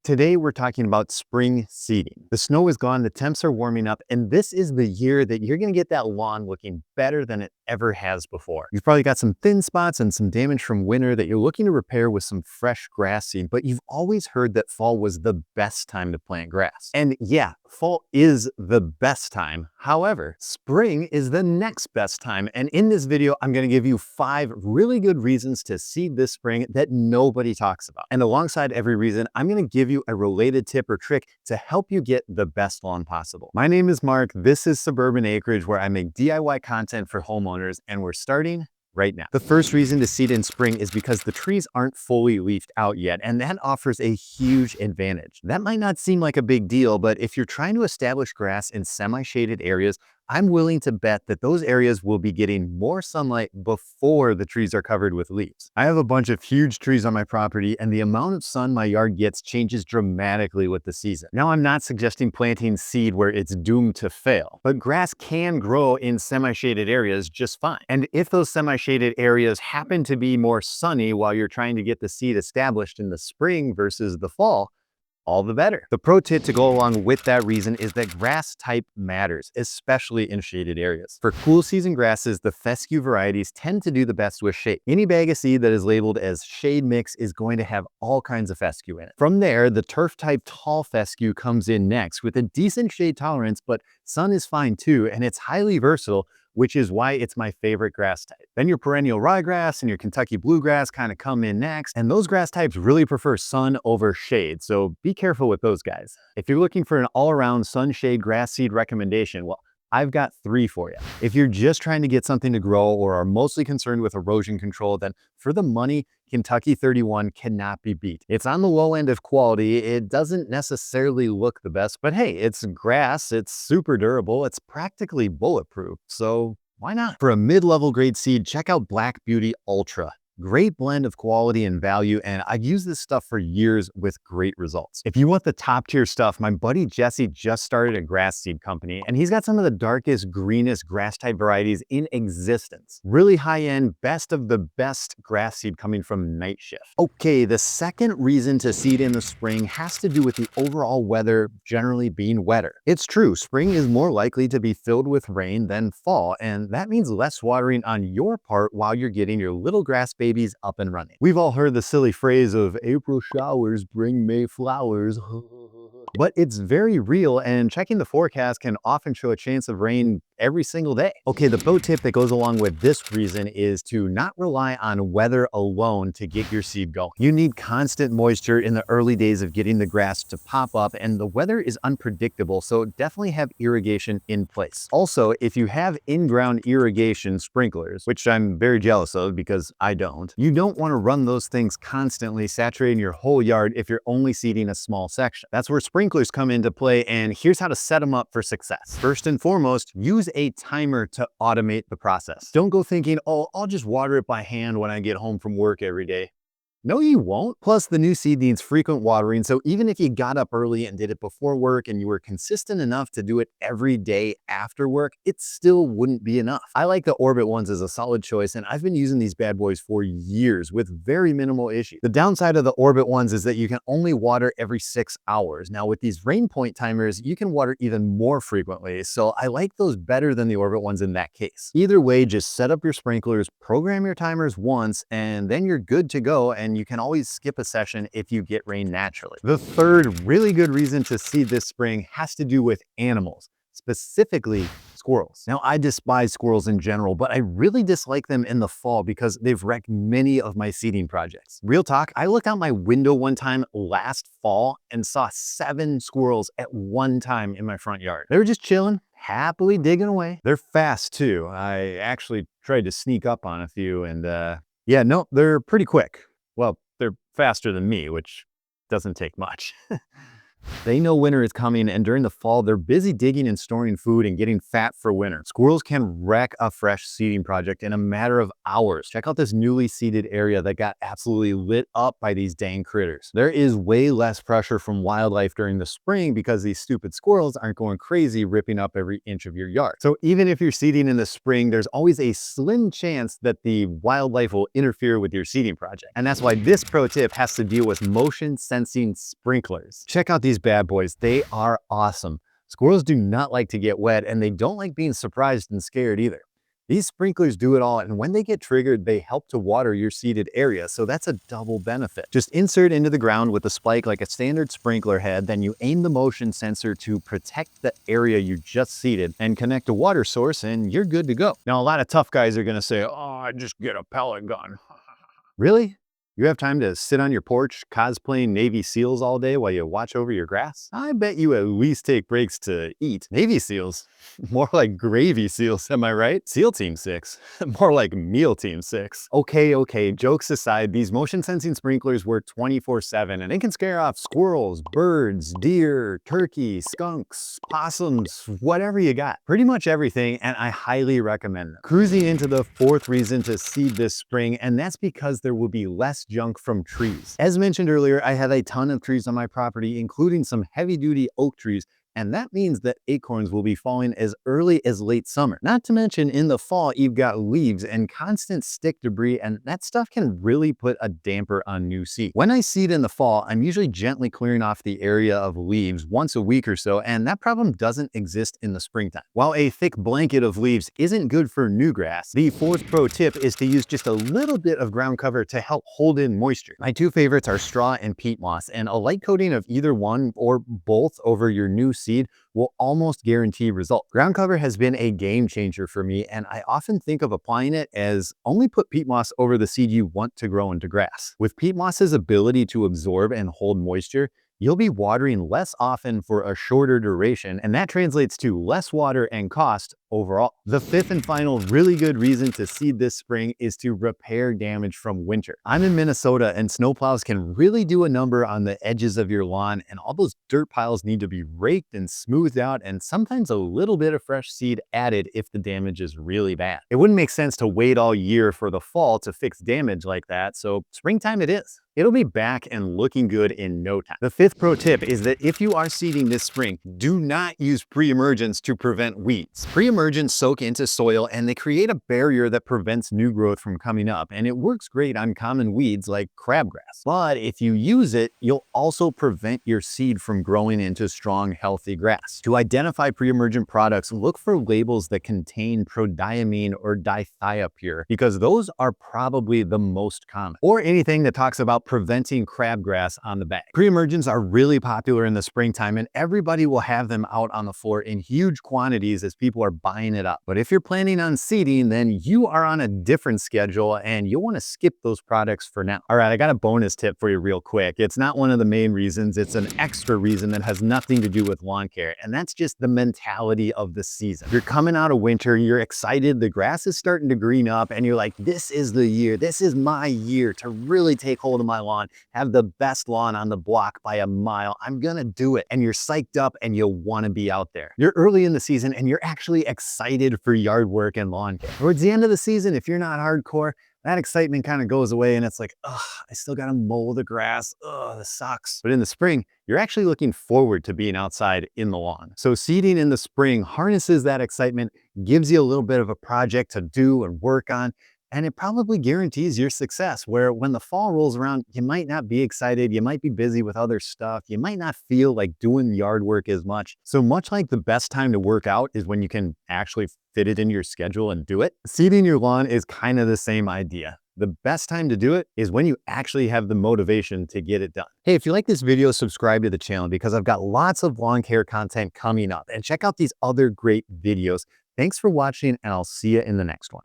Today we're talking about spring seeding. The snow is gone, the temps are warming up, and this is the year that you're gonna get that lawn looking better than it ever has before. You've probably got some thin spots and some damage from winter that you're looking to repair with some fresh grass seed, but you've always heard that fall was the best time to plant grass. And yeah, fall is the best time. However, spring is the next best time. And in this video, I'm gonna give you 5 really good reasons to seed this spring that nobody talks about. And alongside every reason, I'm gonna give you a related tip or trick to help you get the best lawn possible. My name is Mark. This is Suburban Acreage, where I make DIY content for homeowners, and we're starting right now. The first reason to seed in spring is because the trees aren't fully leafed out yet, and that offers a huge advantage. That might not seem like a big deal, but if you're trying to establish grass in semi-shaded areas, I'm willing to bet that those areas will be getting more sunlight before the trees are covered with leaves. I have a bunch of huge trees on my property, and the amount of sun my yard gets changes dramatically with the season. Now, I'm not suggesting planting seed where it's doomed to fail, but grass can grow in semi-shaded areas just fine. And if those semi-shaded areas happen to be more sunny while you're trying to get the seed established in the spring versus the fall, all the better. The pro tip to go along with that reason is that grass type matters, especially in shaded areas. For cool season grasses, the fescue varieties tend to do the best with shade. Any bag of seed that is labeled as shade mix is going to have all kinds of fescue in it. From there, the turf type tall fescue comes in next with a decent shade tolerance, but sun is fine too, and it's highly versatile, which is why it's my favorite grass type. Then your perennial ryegrass and your Kentucky bluegrass kind of come in next, and those grass types really prefer sun over shade, so be careful with those guys. If you're looking for an all-around sunshade grass seed recommendation, well, I've got 3 for you. If you're just trying to get something to grow or are mostly concerned with erosion control, then for the money, Kentucky 31 cannot be beat. It's on the low end of quality. It doesn't necessarily look the best, but hey, it's grass, it's super durable, it's practically bulletproof, so why not? For a mid-level grade seed, check out Black Beauty Ultra. Great blend of quality and value, and I've used this stuff for years with great results. If you want the top tier stuff, my buddy Jesse just started a grass seed company, and he's got some of the darkest, greenest grass type varieties in existence. Really high end, best of the best grass seed coming from Night Shift. Okay, the second reason to seed in the spring has to do with the overall weather generally being wetter. It's true, spring is more likely to be filled with rain than fall, and that means less watering on your part while you're getting your little grass babies up and running. We've all heard the silly phrase of April showers bring May flowers, but it's very real, and checking the forecast can often show a chance of rain every single day. Okay, the pro tip that goes along with this reason is to not rely on weather alone to get your seed going. You need constant moisture in the early days of getting the grass to pop up, and the weather is unpredictable, so definitely have irrigation in place. Also, if you have in-ground irrigation sprinklers, which I'm very jealous of because I don't, you don't want to run those things constantly saturating your whole yard if you're only seeding a small section. That's where sprinklers come into play, and here's how to set them up for success. First and foremost, use a timer to automate the process. Don't go thinking, oh, I'll just water it by hand when I get home from work every day. No, you won't. Plus, the new seed needs frequent watering, so even if you got up early and did it before work and you were consistent enough to do it every day after work, it still wouldn't be enough. I like the Orbit ones as a solid choice, and I've been using these bad boys for years with very minimal issues. The downside of the Orbit ones is that you can only water every 6 hours. Now, with these rain point timers, you can water even more frequently, so I like those better than the Orbit ones in that case. Either way, just set up your sprinklers, program your timers once, and then you're good to go, and you can always skip a session if you get rain naturally. The third really good reason to seed this spring has to do with animals, specifically squirrels. Now, I despise squirrels in general, but I really dislike them in the fall because they've wrecked many of my seeding projects. Real talk, I looked out my window one time last fall and saw 7 squirrels at one time in my front yard. They were just chilling, happily digging away. They're fast too. I actually tried to sneak up on a few, and yeah, no, they're pretty quick. Well, they're faster than me, which doesn't take much. They know winter is coming, and during the fall, they're busy digging and storing food and getting fat for winter. Squirrels can wreck a fresh seeding project in a matter of hours. Check out this newly seeded area that got absolutely lit up by these dang critters. There is way less pressure from wildlife during the spring because these stupid squirrels aren't going crazy ripping up every inch of your yard. So even if you're seeding in the spring, there's always a slim chance that the wildlife will interfere with your seeding project. And that's why this pro tip has to deal with motion sensing sprinklers. Check out these bad boys. They are awesome. Squirrels do not like to get wet, and they don't like being surprised and scared either. These sprinklers do it all, and when they get triggered, they help to water your seeded area, so that's a double benefit. Just insert into the ground with a spike like a standard sprinkler head, then you aim the motion sensor to protect the area you just seeded and connect a water source, and you're good to go. Now, a lot of tough guys are gonna say, oh, I just get a pellet gun. Really? You have time to sit on your porch cosplaying Navy SEALs all day while you watch over your grass? I bet you at least take breaks to eat. Navy SEALs? More like gravy seals, am I right? SEAL Team 6. More like Meal Team 6. Okay, jokes aside, these motion sensing sprinklers work 24/7 and they can scare off squirrels, birds, deer, turkeys, skunks, possums, whatever you got. Pretty much everything, and I highly recommend them. Cruising into the fourth reason to seed this spring, and that's because there will be less junk from trees. As mentioned earlier, I have a ton of trees on my property, including some heavy-duty oak trees, and that means that acorns will be falling as early as late summer. Not to mention, in the fall, you've got leaves and constant stick debris, and that stuff can really put a damper on new seed. When I seed in the fall, I'm usually gently clearing off the area of leaves once a week or so, and that problem doesn't exist in the springtime. While a thick blanket of leaves isn't good for new grass, the fourth pro tip is to use just a little bit of ground cover to help hold in moisture. My two favorites are straw and peat moss, and a light coating of either one or both over your new seed will almost guarantee results. Ground cover has been a game changer for me, and I often think of applying it as only put peat moss over the seed you want to grow into grass. With peat moss's ability to absorb and hold moisture, you'll be watering less often for a shorter duration, and that translates to less water and cost overall. The fifth and final really good reason to seed this spring is to repair damage from winter. I'm in Minnesota, and snowplows can really do a number on the edges of your lawn, and all those dirt piles need to be raked and smoothed out, and sometimes a little bit of fresh seed added if the damage is really bad. It wouldn't make sense to wait all year for the fall to fix damage like that, so springtime it is. It'll be back and looking good in no time. The fifth pro tip is that if you are seeding this spring, do not use pre-emergents to prevent weeds. Pre-emergents soak into soil and they create a barrier that prevents new growth from coming up, and it works great on common weeds like crabgrass. But if you use it, you'll also prevent your seed from growing into strong, healthy grass. To identify pre-emergent products, look for labels that contain prodiamine or dithiopure, because those are probably the most common. Or anything that talks about preventing crabgrass on the bag. Pre-emergents are really popular in the springtime, and everybody will have them out on the floor in huge quantities as people are buying it up. But if you're planning on seeding, then you are on a different schedule and you'll want to skip those products for now. All right, I got a bonus tip for you real quick. It's not one of the main reasons, it's an extra reason that has nothing to do with lawn care, and that's just the mentality of the season. You're coming out of winter, you're excited, the grass is starting to green up, and you're like, this is the year, this is my year to really take hold of my lawn, have the best lawn on the block by a mile. I'm gonna do it. And you're psyched up and you wanna be out there. You're early in the season and you're actually excited for yard work and lawn care. Towards the end of the season, if you're not hardcore, that excitement kind of goes away and it's like, ugh, I still gotta mow the grass. Ugh, this sucks. But in the spring, you're actually looking forward to being outside in the lawn. So seeding in the spring harnesses that excitement, gives you a little bit of a project to do and work on, and it probably guarantees your success, where when the fall rolls around, you might not be excited, you might be busy with other stuff, you might not feel like doing yard work as much. So much like the best time to work out is when you can actually fit it into your schedule and do it, seeding your lawn is kind of the same idea. The best time to do it is when you actually have the motivation to get it done. Hey, if you like this video, subscribe to the channel because I've got lots of lawn care content coming up, and check out these other great videos. Thanks for watching, and I'll see you in the next one.